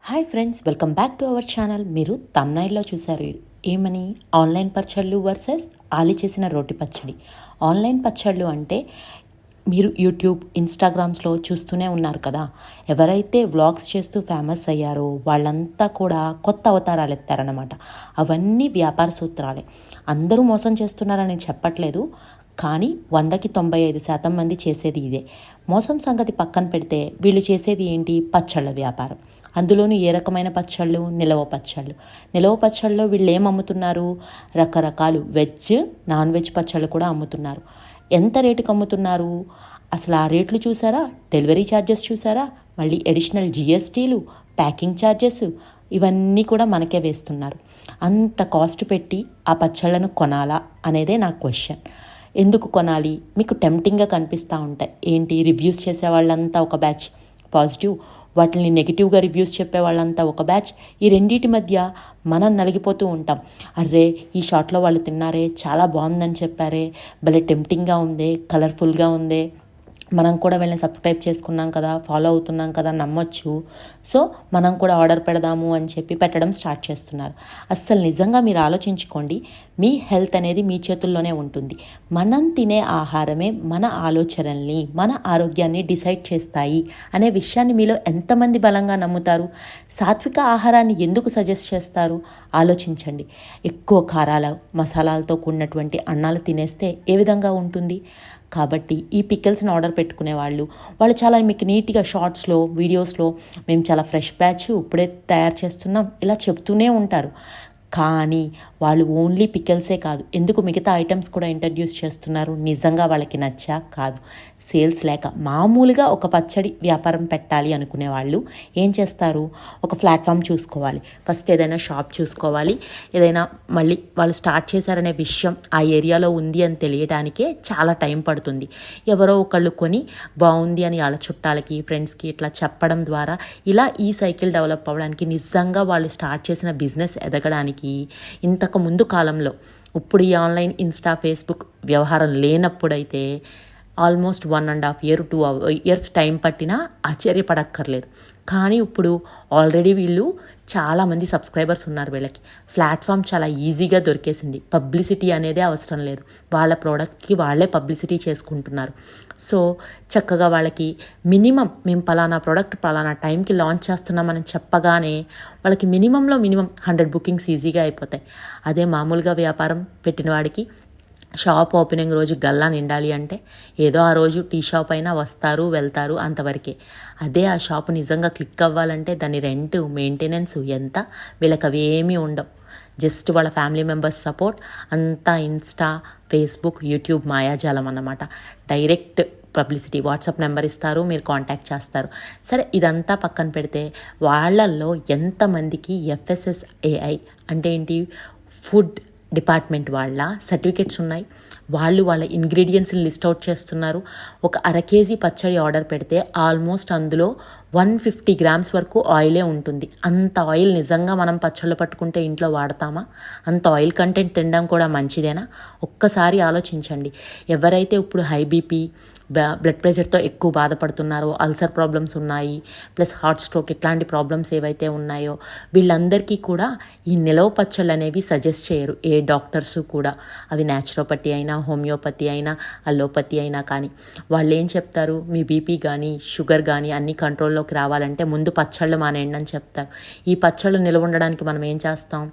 Hi friends, welcome back to our channel. మీరు తమ్నైల్లో చూశారు ఏమని, ఆన్లైన్ పచ్చళ్ళు వర్సెస్ ఆలి చేసిన రోటి పచ్చడి. ఆన్లైన్ పచ్చళ్ళు అంటే మీరు యూట్యూబ్, ఇన్స్టాగ్రామ్స్లో చూస్తూనే ఉన్నారు కదా. ఎవరైతే వ్లాగ్స్ చేస్తూ ఫేమస్ అయ్యారో వాళ్ళంతా కూడా కొత్త అవతారాలు ఎత్తారనమాట. అవన్నీ వ్యాపార సూత్రాలే. అందరూ మోసం చేస్తున్నారని చెప్పట్లేదు, కానీ 100కి 95% మంది చేసేది ఇదే. మోసం సంగతి పక్కన పెడితే వీళ్ళు చేసేది ఏంటి? పచ్చళ్ళ వ్యాపారం. అందులోనూ ఏ రకమైన పచ్చళ్ళు? నిలవ పచ్చళ్ళు. నిలవ పచ్చళ్ళలో వీళ్ళు ఏం అమ్ముతున్నారు? రకరకాలు వెజ్, నాన్ వెజ్ పచ్చళ్ళు కూడా అమ్ముతున్నారు. ఎంత రేటుకి అమ్ముతున్నారు? అసలు ఆ రేట్లు చూసారా? డెలివరీ ఛార్జెస్ చూసారా? మళ్ళీ అడిషనల్ జిఎస్టీలు, ప్యాకింగ్ ఛార్జెస్, ఇవన్నీ కూడా మనకే వేస్తున్నారు. అంత కాస్ట్ పెట్టి ఆ పచ్చళ్ళను కొనాలా అనేదే నా క్వశ్చన్. ఎందుకు కొనాలి? మీకు టెంప్టింగ్గా కనిపిస్తూ ఉంటాయి. ఏంటి, రివ్యూస్ చేసే వాళ్ళంతా ఒక బ్యాచ్, పాజిటివ్ వాటిని నెగిటివ్గా రివ్యూస్ చెప్పే వాళ్ళంతా ఒక బ్యాచ్. ఈ రెండింటి మధ్య మనం నలిగిపోతూ ఉంటాం. అర్రే, ఈ షాట్లో వాళ్ళు తిన్నారే, చాలా బాగుందని చెప్పారే, భలే టెంప్టింగ్గా ఉందే, కలర్ఫుల్గా ఉందే, మనం కూడా వీళ్ళని సబ్స్క్రైబ్ చేసుకున్నాం కదా, ఫాలో అవుతున్నాం కదా, నమ్మొచ్చు, సో మనం కూడా ఆర్డర్ పెడదాము అని చెప్పి పెట్టడం స్టార్ట్ చేస్తున్నారు. అస్సలు నిజంగా మీరు ఆలోచించుకోండి, మీ హెల్త్ అనేది మీ చేతుల్లోనే ఉంటుంది. మనం తినే ఆహారమే మన ఆలోచనల్ని, మన ఆరోగ్యాన్ని డిసైడ్ చేస్తాయి అనే విషయాన్ని మీలో ఎంతమంది బలంగా నమ్ముతారు? సాత్విక ఆహారాన్ని ఎందుకు సజెస్ట్ చేస్తారు? ఆలోచించండి. ఎక్కువ కారాల, మసాలాలతో కూడినటువంటి అన్నాలు తినేస్తే ఏ విధంగా ఉంటుంది? కాబట్టి ఈ పికిల్స్ని ఆర్డర్ పెట్టుకునే వాళ్ళు చాలా మీకు నీట్గా షార్ట్స్లో, వీడియోస్లో మేము చాలా ఫ్రెష్ బ్యాచ్ ఇప్పుడే తయారు చేస్తున్నాం ఇలా చెప్తూనే ఉంటారు. కానీ వాళ్ళు ఓన్లీ పికిల్సే కాదు, ఎందుకు మిగతా ఐటమ్స్ కూడా ఇంట్రడ్యూస్ చేస్తున్నారు? నిజంగా వాళ్ళకి నచ్చా? కాదు, సేల్స్ లేక. మామూలుగా ఒక పచ్చడి వ్యాపారం పెట్టాలి అనుకునే వాళ్ళు ఏం చేస్తారు? ఒక ప్లాట్ఫామ్ చూసుకోవాలి. ఫస్ట్ ఏదైనా షాప్ చూసుకోవాలి. ఏదైనా మళ్ళీ వాళ్ళు స్టార్ట్ చేశారనే విషయం ఆ ఏరియాలో ఉంది అని తెలియడానికే చాలా టైం పడుతుంది. ఎవరో ఒకళ్ళు కొని బాగుంది అని వాళ్ళ చుట్టాలకి, ఫ్రెండ్స్కి ఇట్లా చెప్పడం ద్వారా ఇలా ఈ సైకిల్ డెవలప్ అవ్వడానికి, నిజంగా వాళ్ళు స్టార్ట్ చేసిన బిజినెస్ ఎదగడానికి ఇంతకు ముందు కాలంలో, ఇప్పుడు ఈ ఆన్లైన్ ఇన్స్టా, ఫేస్బుక్ వ్యవహారం లేనప్పుడైతే ఆల్మోస్ట్ 1.5 years 2 years టైం పట్టినా ఆశ్చర్యపడక్కర్లేదు. కానీ ఇప్పుడు ఆల్రెడీ వీళ్ళు చాలామంది సబ్స్క్రైబర్స్ ఉన్నారు. వీళ్ళకి ప్లాట్ఫామ్ చాలా ఈజీగా దొరికేసింది. పబ్లిసిటీ అనేదే అవసరం లేదు. వాళ్ళ ప్రోడక్ట్కి వాళ్ళే పబ్లిసిటీ చేసుకుంటున్నారు. సో చక్కగా వాళ్ళకి మినిమం మేము పలానా ప్రోడక్ట్ పలానా టైంకి లాంచ్ చేస్తున్నామని చెప్పగానే వాళ్ళకి మినిమంలో మినిమం 100 బుకింగ్స్ ఈజీగా అయిపోతాయి. అదే మామూలుగా వ్యాపారం పెట్టిన వాడికి షాప్ ఓపెనింగ్ రోజు గల్లా నిండాలి అంటే ఏదో ఆ రోజు టీ షాప్ అయినా వస్తారు, వెళ్తారు, అంతవరకే. అదే ఆ షాపు నిజంగా క్లిక్ అవ్వాలంటే దాని రెంట్, మెయింటెనెన్స్ ఎంత? వీళ్ళకి అవి ఏమీ ఉండవు. జస్ట్ వాళ్ళ ఫ్యామిలీ మెంబర్స్ సపోర్ట్, అంతా ఇన్స్టా, ఫేస్బుక్, యూట్యూబ్ మాయాజాలం అన్నమాట. డైరెక్ట్ పబ్లిసిటీ, వాట్సాప్ నెంబర్ ఇస్తారు, మీరు కాంటాక్ట్ చేస్తారు. సరే, ఇదంతా పక్కన పెడితే వాళ్ళల్లో ఎంతమందికి FSSAI అంటే ఏంటి, ఫుడ్ డిపార్ట్మెంట్ వాళ్ళ సర్టిఫికెట్స్ ఉన్నాయి? వాళ్ళు వాళ్ళ ఇంగ్రీడియంట్స్ని లిస్ట్ అవుట్ చేస్తున్నారు. ఒక 1/2 kg పచ్చడి ఆర్డర్ పెడితే ఆల్మోస్ట్ అందులో 150 grams వరకు ఆయిలే ఉంటుంది. అంత ఆయిల్ నిజంగా మనం పచ్చళ్ళు పట్టుకుంటే ఇంట్లో వాడతామా? అంత ఆయిల్ కంటెంట్ తినడం కూడా మంచిదేనా? ఒక్కసారి ఆలోచించండి. ఎవరైతే ఇప్పుడు హై బీపీ, బ్లడ్ ప్రెషర్తో ఎక్కువ బాధపడుతున్నారో, అల్సర్ ప్రాబ్లమ్స్ ఉన్నాయి, ప్లస్ హార్ట్ స్ట్రోక్, ఇట్లాంటి ప్రాబ్లమ్స్ ఏవైతే ఉన్నాయో వీళ్ళందరికీ కూడా ఈ నిలవ పచ్చళ్ళు అనేవి సజెస్ట్ చేయరు ఏ డాక్టర్సు కూడా. అవి న్యాచురోపతి అయినా, హోమియోపతి అయినా, అలోపతి అయినా కానీ వాళ్ళు ఏం చెప్తారు? మీ బీపీ కానీ, షుగర్ కానీ అన్నీ కంట్రోల్లోకి రావాలంటే ముందు పచ్చళ్ళు మానేయండి అని చెప్తారు. ఈ పచ్చళ్ళు నిలవ ఉండడానికి మనం ఏం చేస్తాం?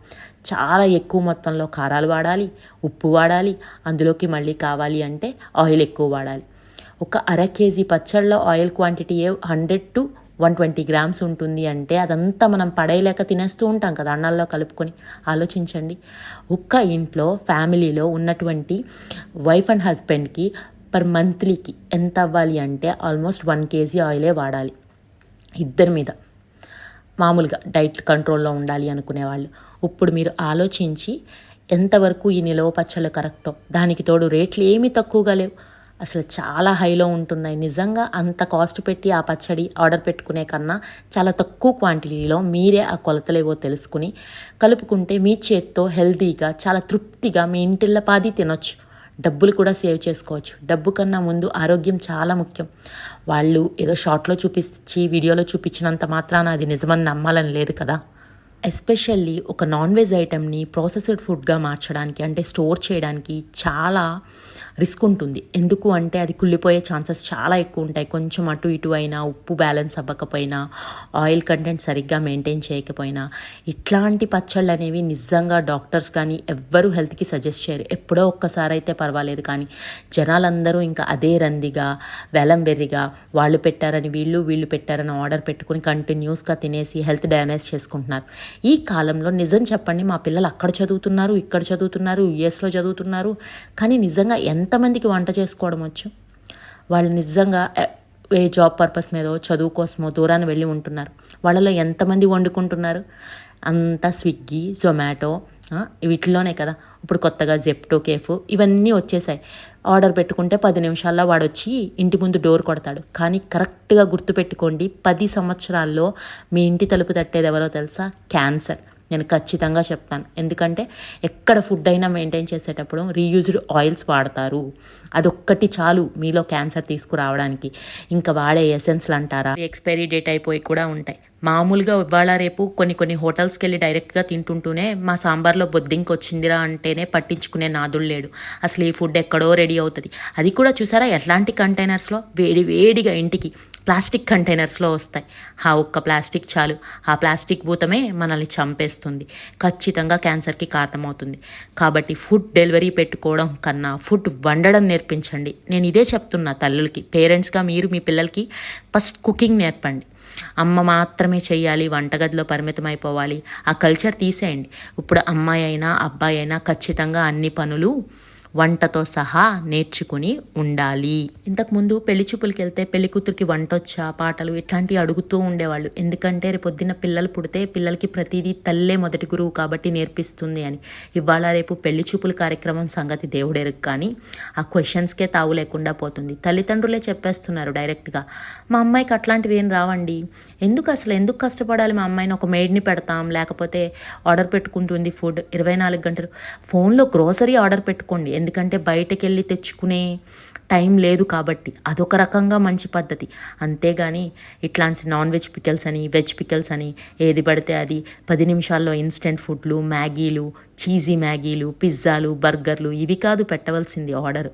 చాలా ఎక్కువ మొత్తంలో కారాలు వాడాలి, ఉప్పు వాడాలి, అందులోకి మళ్ళీ కావాలి అంటే ఆయిల్ ఎక్కువ వాడాలి. ఒక 1/2 kg పచ్చళ్ళలో oil quantity 100 to 120 grams ఉంటుంది అంటే అదంతా మనం పడేయలేక తినేస్తూ ఉంటాం కదా అన్నాల్లో కలుపుకొని. ఆలోచించండి. ఒక్క ఇంట్లో ఫ్యామిలీలో ఉన్నటువంటి వైఫ్ అండ్ హస్బెండ్కి పర్ మంత్లీకి ఎంత అవ్వాలి అంటే ఆల్మోస్ట్ 1 kg ఆయిలే వాడాలి ఇద్దరి మీద, మామూలుగా డైట్ కంట్రోల్లో ఉండాలి అనుకునేవాళ్ళు. ఇప్పుడు మీరు ఆలోచించి ఎంతవరకు ఈ నిలవ పచ్చళ్ళు కరెక్టో. దానికి తోడు రేట్లు ఏమీ తక్కువగా లేవు, అసలు చాలా హైలో ఉంటున్నాయి. నిజంగా అంత కాస్ట్ పెట్టి ఆ పచ్చడి ఆర్డర్ పెట్టుకునే కన్నా చాలా తక్కువ క్వాంటిటీలో మీరే ఆ కొలతలేవో తెలుసుకుని కలుపుకుంటే మీ చేత్తో హెల్తీగా, చాలా తృప్తిగా మీ ఇంటిల్లపాది తినొచ్చు. డబ్బులు కూడా సేవ్ చేసుకోవచ్చు. డబ్బు కన్నా ముందు ఆరోగ్యం చాలా ముఖ్యం. వాళ్ళు ఏదో షార్ట్లో చూపించి వీడియోలో చూపించినంత మాత్రాన అది నిజమని నమ్మాలని లేదు కదా. ఎస్పెషల్లీ ఒక నాన్ వెజ్ ఐటెంని ప్రాసెస్డ్ ఫుడ్గా మార్చడానికి అంటే స్టోర్ చేయడానికి చాలా రిస్క్ ఉంటుంది. ఎందుకు అంటే అది కుళ్ళిపోయే ఛాన్సెస్ చాలా ఎక్కువ ఉంటాయి. కొంచెం అటు ఇటు అయినా, ఉప్పు బ్యాలెన్స్ అవ్వకపోయినా, ఆయిల్ కంటెంట్ సరిగ్గా మెయింటైన్ చేయకపోయినా, ఇట్లాంటి పచ్చళ్ళు అనేవి నిజంగా డాక్టర్స్ కానీ ఎవ్వరూ హెల్త్కి సజెస్ట్ చేయరు. ఎప్పుడో ఒక్కసారి అయితే పర్వాలేదు, కానీ జనాలందరూ ఇంకా అదే రందిగా వెలం వెర్రిగా వాళ్ళు పెట్టారని వీళ్ళు పెట్టారని ఆర్డర్ పెట్టుకుని కంటిన్యూస్గా తినేసి హెల్త్ డ్యామేజ్ చేసుకుంటున్నారు. ఈ కాలంలో నిజం చెప్పండి, మా పిల్లలు అక్కడ చదువుతున్నారు, ఇక్కడ చదువుతున్నారు, యుఎస్లో చదువుతున్నారు, కానీ నిజంగా ఎంతమందికి వంట చేసుకోవడం వచ్చు? వాళ్ళు నిజంగా ఏ జాబ్ పర్పస్ మీదో చదువు కోసమో దూరాన్ని వెళ్ళి ఉంటున్నారు. వాళ్ళలో ఎంతమంది వండుకుంటున్నారు? అంతా స్విగ్గీ, జొమాటో వీటిలోనే కదా. ఇప్పుడు కొత్తగా జెప్టో, కేఫ్ ఇవన్నీ వచ్చేసాయి. ఆర్డర్ పెట్టుకుంటే 10 నిమిషాల్లో వాడు వచ్చి ఇంటి ముందు డోర్ కొడతాడు. కానీ కరెక్ట్గా గుర్తుపెట్టుకోండి, 10 సంవత్సరాల్లో మీ ఇంటి తలుపు తట్టేది ఎవరో తెలుసా? క్యాన్సర్. నేను ఖచ్చితంగా చెప్తాను. ఎందుకంటే ఎక్కడ ఫుడ్ అయినా మెయింటైన్ చేసేటప్పుడు రీయూజ్డ్ ఆయిల్స్ వాడతారు. అదొక్కటి చాలు మీలో క్యాన్సర్ తీసుకురావడానికి. ఇంకా వాడే ఎసెన్స్లు అంటారా, ఎక్స్పైరీ డేట్ అయిపోయి కూడా ఉంటాయి. మామూలుగా ఇవాళ రేపు కొన్ని హోటల్స్కి వెళ్ళి డైరెక్ట్గా తింటుంటూనే మా సాంబార్లో బొద్దింకి వచ్చిందిరా అంటేనే పట్టించుకునే నాదులు లేడు. అసలు ఈ ఫుడ్ ఎక్కడో రెడీ అవుతుంది. అది కూడా చూసారా ఎట్లాంటి కంటైనర్స్లో, వేడిగా ఇంటికి ప్లాస్టిక్ కంటైనర్స్లో వస్తాయి. ఒక్క ప్లాస్టిక్ చాలు. ఆ ప్లాస్టిక్ భూతమే మనల్ని చంపేస్తుంది, ఖచ్చితంగా క్యాన్సర్కి కారణమవుతుంది. కాబట్టి ఫుడ్ డెలివరీ పెట్టుకోవడం కన్నా ఫుడ్ వండడం నేర్పించండి. నేను ఇదే చెప్తున్నా తల్లులకి, పేరెంట్స్గా మీరు మీ పిల్లలకి ఫస్ట్ కుకింగ్ నేర్పండి. అమ్మ మాత్రమే చెయ్యాలి, వంటగదిలో పరిమితం అయిపోవాలి, ఆ కల్చర్ తీసేయండి. ఇప్పుడు అమ్మాయి అయినా అబ్బాయి అయినా ఖచ్చితంగా అన్ని పనులు వంటతో సహా నేర్చుకుని ఉండాలి. ఇంతకుముందు పెళ్లి చూపులకి వెళ్తే పెళ్లి కూతురికి వంట వచ్చా, పాటలు ఇట్లాంటివి అడుగుతూ ఉండేవాళ్ళు. ఎందుకంటే రేపొద్దున పిల్లలు పుడితే పిల్లలకి ప్రతిదీ తల్లే మొదటి గురువు కాబట్టి నేర్పిస్తుంది అని. ఇవాళ రేపు పెళ్లి చూపుల కార్యక్రమం సంగతి దేవుడెరుగు, కానీ ఆ క్వశ్చన్స్కే తావు లేకుండా పోతుంది. తల్లిదండ్రులే చెప్పేస్తున్నారు డైరెక్ట్గా, మా అమ్మాయికి అట్లాంటివి ఏం రావండి, ఎందుకు కష్టపడాలి, మా అమ్మాయిని ఒక మెయిడ్ని పెడతాం, లేకపోతే ఆర్డర్ పెట్టుకుంటుంది ఫుడ్ 24 గంటలు. ఫోన్లో గ్రోసరీ ఆర్డర్ పెట్టుకోండి, ఎందుకంటే బయటకు వెళ్ళి తెచ్చుకునే టైం లేదు కాబట్టి. అదొక రకంగా మంచి పద్ధతి. అంతేగాని ఇట్లాంటి నాన్ వెజ్ పికల్స్ అని, వెజ్ పికల్స్ అని ఏది పడితే అది 10 నిమిషాల్లో ఇన్స్టెంట్ ఫుడ్లు, మ్యాగీలు, చీజీ మ్యాగీలు, పిజ్జాలు, బర్గర్లు ఇవి కాదు పెట్టవలసింది ఆర్డర్.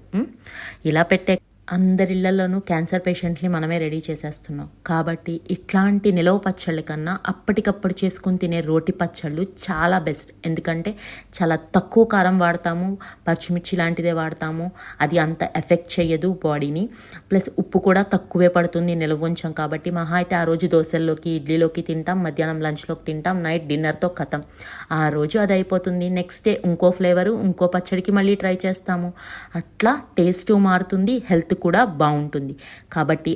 ఇలా పెట్టే అందరిళ్లలోనూ క్యాన్సర్ పేషెంట్ని మనమే రెడీ చేసేస్తున్నాం. కాబట్టి ఇట్లాంటి నిలవ పచ్చళ్ళ కన్నా అప్పటికప్పుడు చేసుకుని తినే రోటి పచ్చళ్ళు చాలా బెస్ట్. ఎందుకంటే చాలా తక్కువ కారం వాడతాము, పచ్చిమిర్చి లాంటిదే వాడతాము, అది అంత ఎఫెక్ట్ చేయదు బాడీని. ప్లస్ ఉప్పు కూడా తక్కువే పడుతుంది నిలవ ఉంచాం కాబట్టి. మహా అయితే ఆ రోజు దోశల్లోకి, ఇడ్లీలోకి తింటాం, మధ్యాహ్నం లంచ్లోకి తింటాం, నైట్ డిన్నర్తో ఖతం. ఆ రోజు అది అయిపోతుంది. నెక్స్ట్ డే ఇంకో ఫ్లేవరు, ఇంకో పచ్చడికి మళ్ళీ ట్రై చేస్తాము. అట్లా టేస్ట్ మారుతుంది, హెల్త్ కూడా బాగుంటుంది. కాబట్టి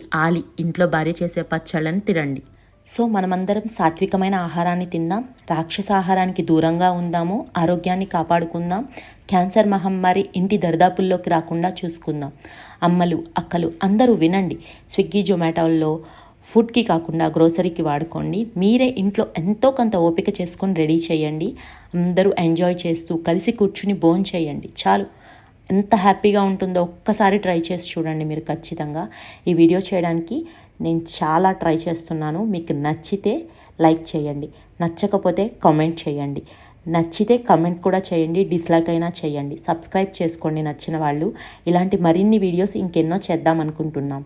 ఇంట్లో భార్య చేసే పచ్చళ్ళని తినండి. సో మనమందరం సాత్వికమైన ఆహారాన్ని తిందాం, రాక్షస ఆహారానికి దూరంగా ఉందాము, ఆరోగ్యాన్ని కాపాడుకుందాం, క్యాన్సర్ మహమ్మారి ఇంటి దరిదాపుల్లోకి రాకుండా చూసుకుందాం. అమ్మలు, అక్కలు అందరూ వినండి. స్విగ్గీ, జొమాటోల్లో ఫుడ్కి కాకుండా గ్రోసరీకి వాడుకోండి. మీరే ఇంట్లో ఎంతో కొంత ఓపిక చేసుకొని రెడీ చేయండి. అందరూ ఎంజాయ్ చేస్తూ కలిసి కూర్చుని భోజనం చేయండి. చాలు, ఎంత హ్యాపీగా ఉంటుందో ఒక్కసారి ట్రై చేసి చూడండి మీరు ఖచ్చితంగా. ఈ వీడియో చేయడానికి నేను చాలా ట్రై చేస్తున్నాను. మీకు నచ్చితే లైక్ చేయండి, నచ్చకపోతే కామెంట్ చేయండి, నచ్చితే కమెంట్ కూడా చేయండి, డిస్లైక్ అయినా చేయండి. సబ్స్క్రైబ్ చేసుకోండి నచ్చిన వాళ్ళు. ఇలాంటి మరిన్ని వీడియోస్ ఇంకెన్నో చేద్దాం అనుకుంటున్నాం.